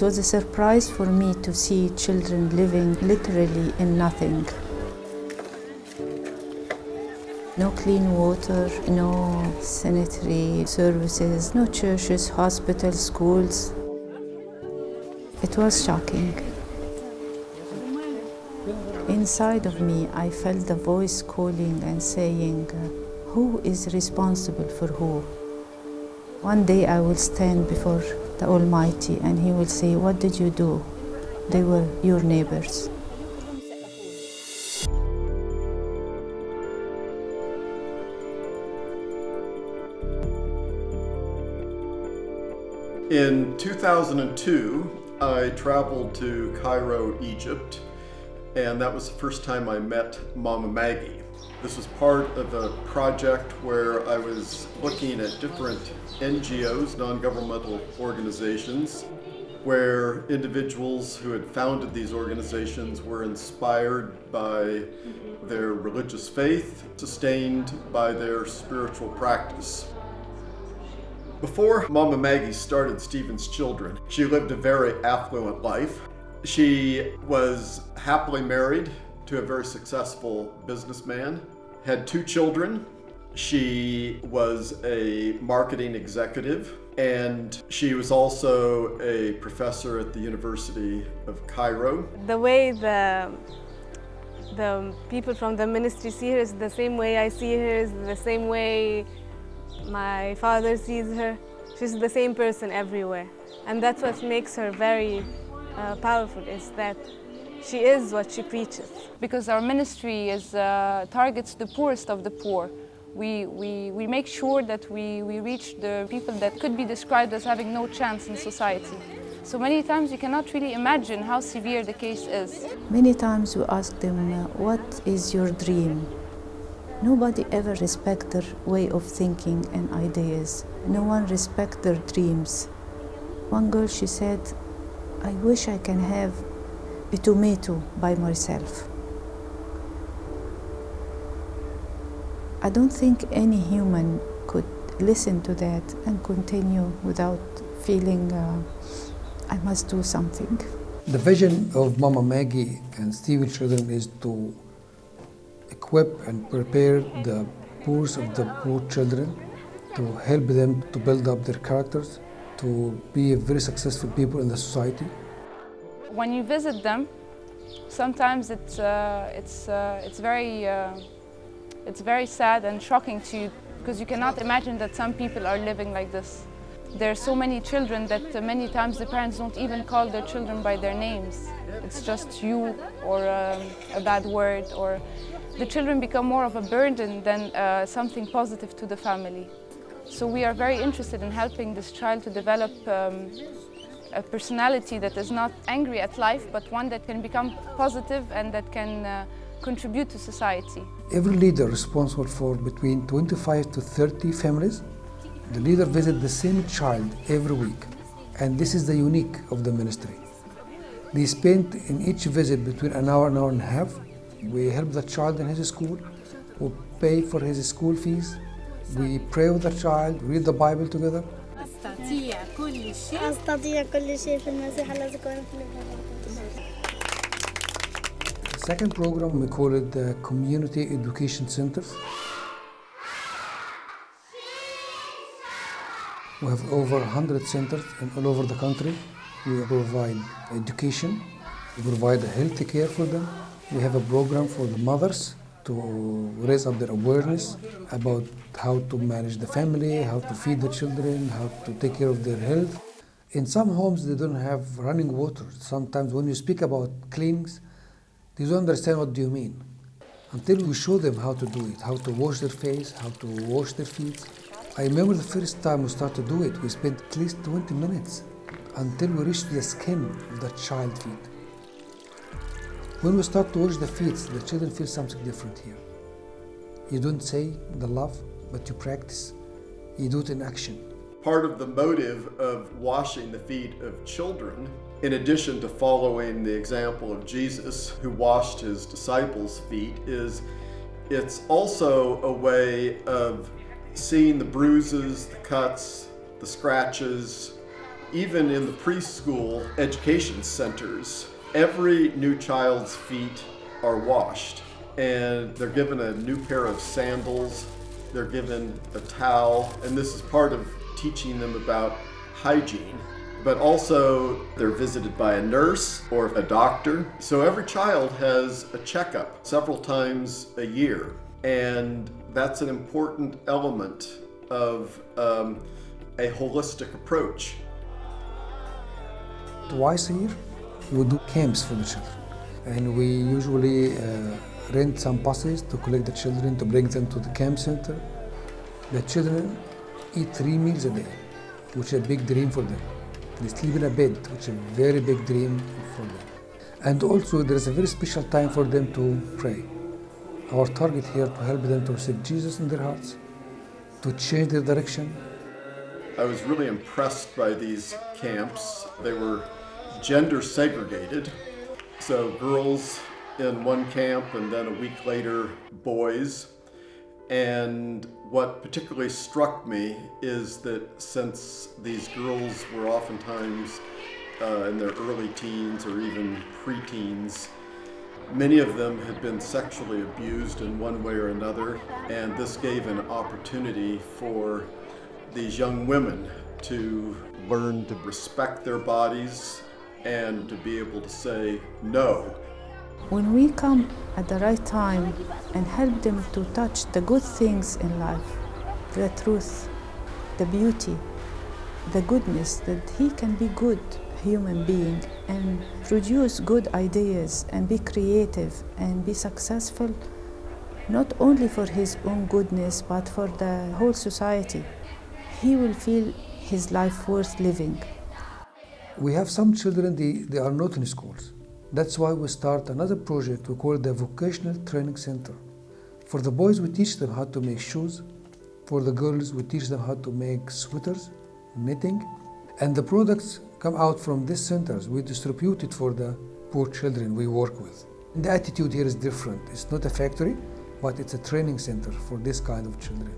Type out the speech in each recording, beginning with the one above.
It was a surprise for me to see children living literally in nothing. No clean water, no sanitary services, no churches, hospitals, schools. It was shocking. Inside of me, I felt the voice calling and saying, who is responsible for who? One day I will stand before the Almighty and He will say, what did you do? They were your neighbors. In 2002, I traveled to Cairo, Egypt, and that was the first time I met Mama Maggie. This was part of a project where I was looking at different NGOs, non-governmental organizations, where individuals who had founded these organizations were inspired by their religious faith, sustained by their spiritual practice. Before Mama Maggie started Stephan's Children, she lived a very affluent life. She was happily married to a very successful businessman, had 2 children. She was a marketing executive, and she was also a professor at the University of Cairo. The way the people from the ministry see her is the same way I see her, is the same way my father sees her. She's the same person everywhere. And that's what makes her very powerful, is that she is what she preaches. Because our ministry targets the poorest of the poor. We make sure that we reach the people that could be described as having no chance in society. So many times you cannot really imagine how severe the case is. Many times we ask them, what is your dream? Nobody ever respects their way of thinking and ideas. No one respects their dreams. One girl, she said, I wish I can have a tomato by myself. I don't think any human could listen to that and continue without feeling I must do something. The vision of Mama Maggie and Stephan's Children is to equip and prepare the poorest of the poor children, to help them to build up their characters, to be very successful people in the society. When you visit them, sometimes it's very sad and shocking to you, because you cannot imagine that some people are living like this. There are so many children that many times the parents don't even call their children by their names. It's just you or a bad word, or the children become more of a burden than something positive to the family. So we are very interested in helping this child to develop a personality that is not angry at life, but one that can become positive and that can contribute to society. Every leader responsible for between 25 to 30 families. The leader visits the same child every week, and this is the unique of the ministry. They spend in each visit between an hour and a half. We help the child in his school, we pay for his school fees, we pray with the child, read the Bible together. The second program, we call it the Community Education Centers. We have over 100 centers all over the country. We provide education, we provide health care for them. We have a program for the mothers to raise up their awareness about how to manage the family, how to feed the children, how to take care of their health. In some homes, they don't have running water. Sometimes when you speak about cleanings, they don't understand what do you mean. Until we show them how to do it, how to wash their face, how to wash their feet. I remember the first time we started to do it, we spent at least 20 minutes until we reached the skin of the child's feet. When we start to wash the feet, the children feel something different here. You don't say the love, but you practice. You do it in action. Part of the motive of washing the feet of children, in addition to following the example of Jesus, who washed his disciples' feet, is it's also a way of seeing the bruises, the cuts, the scratches, Even in the preschool education centers, every new child's feet are washed, and they're given a new pair of sandals, they're given a towel, and this is part of teaching them about hygiene. But also they're visited by a nurse or a doctor. So every child has a checkup several times a year, and that's an important element of a holistic approach. Twice a year, we do camps for the children, and we usually rent some buses to collect the children, to bring them to the camp center. The children eat 3 meals a day, which is a big dream for them. They sleep in a bed, which is a very big dream for them. And also there is a very special time for them to pray. Our target here to help them to receive Jesus in their hearts, to change their direction. I was really impressed by these camps. They were gender segregated. So girls in one camp and then a week later, boys. And what particularly struck me is that since these girls were oftentimes in their early teens or even preteens, many of them had been sexually abused in one way or another, and this gave an opportunity for these young women to learn to respect their bodies and to be able to say no. When we come at the right time and help them to touch the good things in life, the truth, the beauty, the goodness, that he can be good human being and produce good ideas and be creative and be successful, not only for his own goodness but for the whole society, he will feel his life worth living. We have some children, they are not in schools. That's why we start another project we call the Vocational Training Center. For the boys, we teach them how to make shoes. For the girls, we teach them how to make sweaters, knitting. And the products come out from these centers. We distribute it for the poor children we work with. And the attitude here is different. It's not a factory, but it's a training center for this kind of children.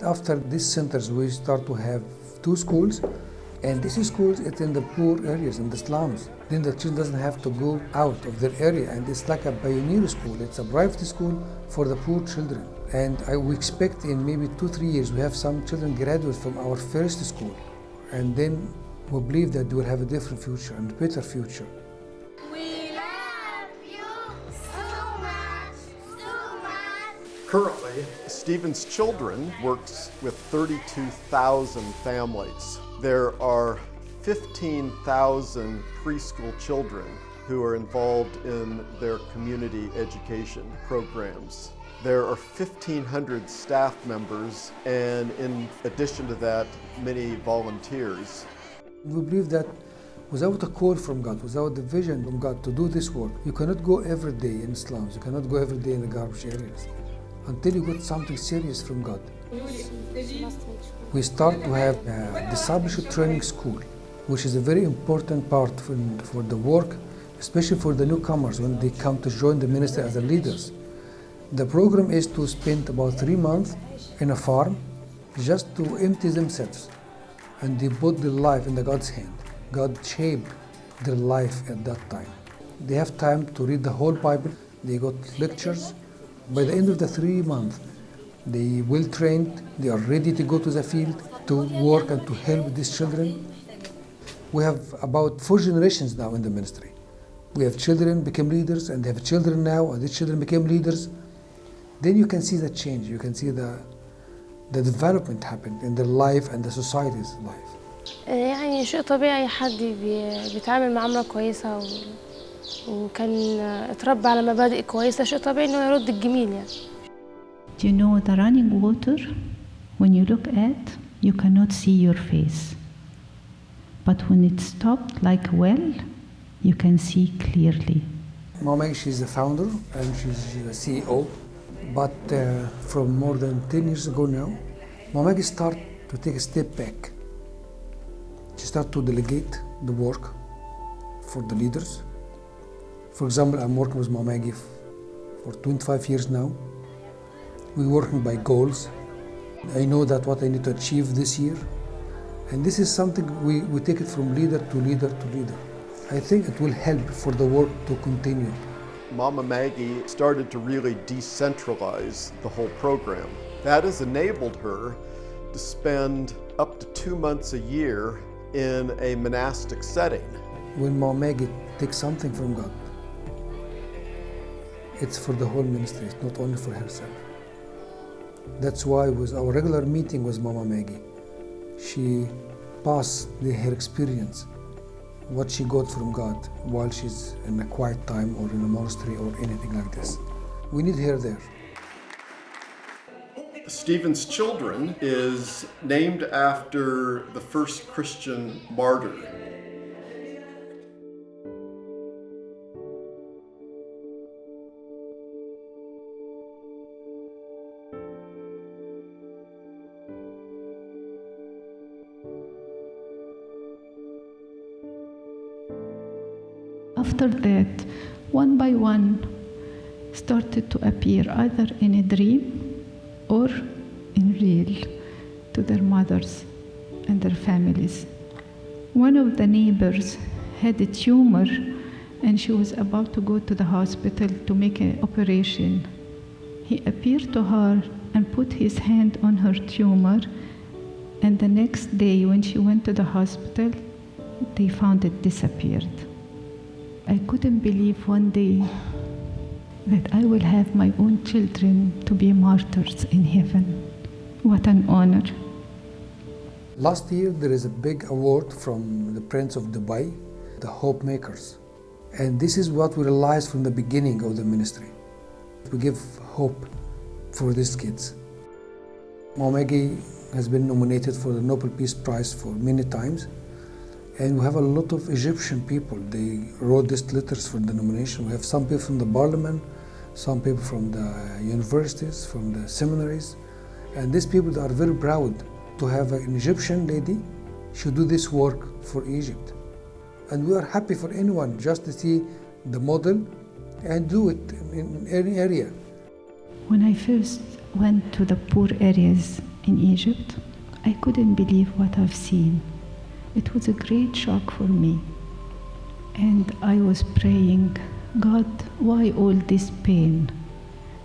After these centers, we start to have 2 schools. And this school is in the poor areas, in the slums. Then the children doesn't have to go out of their area, and it's like a pioneer school. It's a private school for the poor children. And we expect in maybe 2-3 years we have some children graduate from our first school. And then we believe that they will have a different future and a better future. We love you so much, so much. Currently, Stephan's Children works with 32,000 families. There are 15,000 preschool children who are involved in their community education programs. There are 1,500 staff members, and in addition to that, many volunteers. We believe that without a call from God, without the vision from God to do this work, you cannot go every day in slums, you cannot go every day in the garbage areas until you get something serious from God. We start to have a discipleship training school, which is a very important part for the work, especially for the newcomers when they come to join the ministry as the leaders. The program is to spend about 3 months in a farm just to empty themselves, and they put their life in God's hand. God shaped their life at that time. They have time to read the whole Bible. They got lectures. By the end of the 3 months, they well trained, they are ready to go to the field to work and to help these children. We have about 4 generations now in the ministry. We have children become leaders, and they have children now, and these children became leaders. Then you can see the change, you can see the development happened in their life and the society's life. يعني شيء طبيعي حد بيتعامل معاملة كويسة وكان اتربى على مبادئ كويسة، شيء طبيعي إنه يرد الجميل يعني. Do you know the running water? When you look at, you cannot see your face. But when it stopped like a well, you can see clearly. Maggie, she's the founder and she's the CEO. But from more than 10 years ago now, Maggie started to take a step back. She started to delegate the work for the leaders. For example, I'm working with Maggie for 25 years now. We're working by goals. I know that what I need to achieve this year, And this is something we take it from leader to leader to leader. I think it will help for the work to continue. Mama Maggie started to really decentralize the whole program. That has enabled her to spend up to 2 months a year in a monastic setting. When Mama Maggie takes something from God, it's for the whole ministry, it's not only for herself. That's why with our regular meeting with Mama Maggie, she passed her experience, what she got from God while she's in a quiet time or in a monastery or anything like this. We need her there. Stephen's Children is named after the first Christian martyr. After that, one by one, started to appear either in a dream or in real to their mothers and their families. One of the neighbors had a tumor and she was about to go to the hospital to make an operation. He appeared to her and put his hand on her tumor, and the next day when she went to the hospital, they found it disappeared. I couldn't believe one day that I will have my own children to be martyrs in heaven. What an honor. Last year there is a big award from the Prince of Dubai, the Hope Makers. And this is what we realized from the beginning of the ministry. We give hope for these kids. Mama Maggie has been nominated for the Nobel Peace Prize for many times. And we have a lot of Egyptian people. They wrote these letters for the nomination. We have some people from the parliament, some people from the universities, from the seminaries. And these people are very proud to have an Egyptian lady should do this work for Egypt. And we are happy for anyone just to see the model and do it in any area. When I first went to the poor areas in Egypt, I couldn't believe what I've seen. It was a great shock for me. And I was praying, God, why all this pain?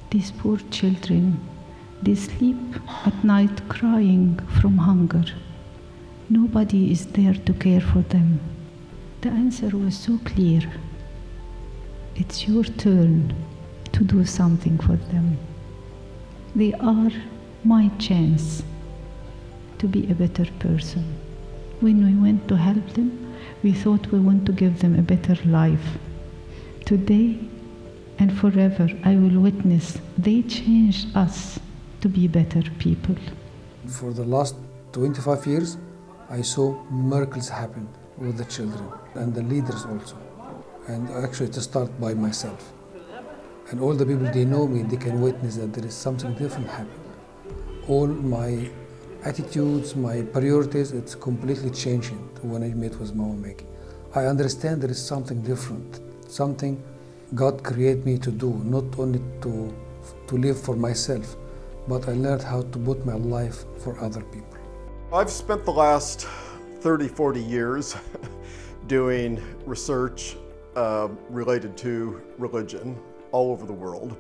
These poor children, they sleep at night crying from hunger. Nobody is there to care for them. The answer was so clear. It's your turn to do something for them. They are my chance to be a better person. When we went to help them, we thought we want to give them a better life. Today and forever, I will witness they changed us to be better people. For the last 25 years, I saw miracles happen with the children and the leaders also. And actually to start by myself. And all the people, they know me, they can witness that there is something different happening. All my attitudes, my priorities, it's completely changing when I met with Mama Maggie. I understand there is something different, something God created me to do, not only to live for myself, but I learned how to put my life for other people. I've spent the last 30, 40 years doing research related to religion all over the world.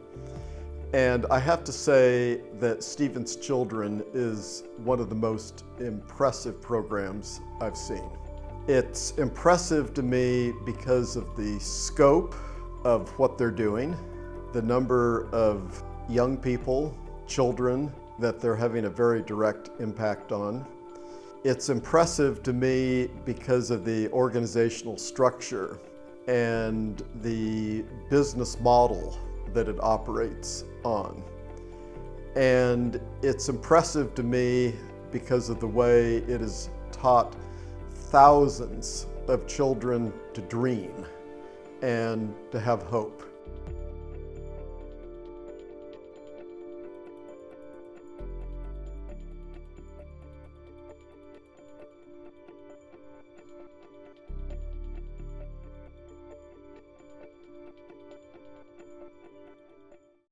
And I have to say that Stephen's Children is one of the most impressive programs I've seen. It's impressive to me because of the scope of what they're doing, the number of young people, children that they're having a very direct impact on. It's impressive to me because of the organizational structure and the business model that it operates on. And it's impressive to me because of the way it has taught thousands of children to dream and to have hope.